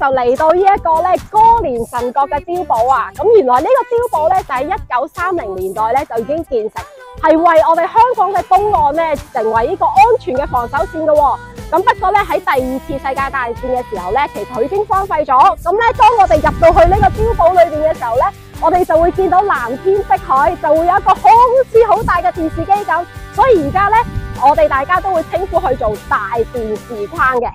就嚟到呢一個咧歌連臣角嘅碉堡啊！咁原來呢個碉堡咧就喺1930年代咧就已經建成，係為我哋香港嘅東岸咧成為呢個安全嘅防守線嘅喎。咁不過咧喺第2次世界大戰嘅時候咧，其實佢已經荒廢咗。咁咧當我哋入到去呢個碉堡裏邊嘅時候咧，我哋就會見到藍天碧海，就會有一個好似好大嘅電視機咁。所以而家咧，我哋大家都會稱呼佢做大電視框嘅。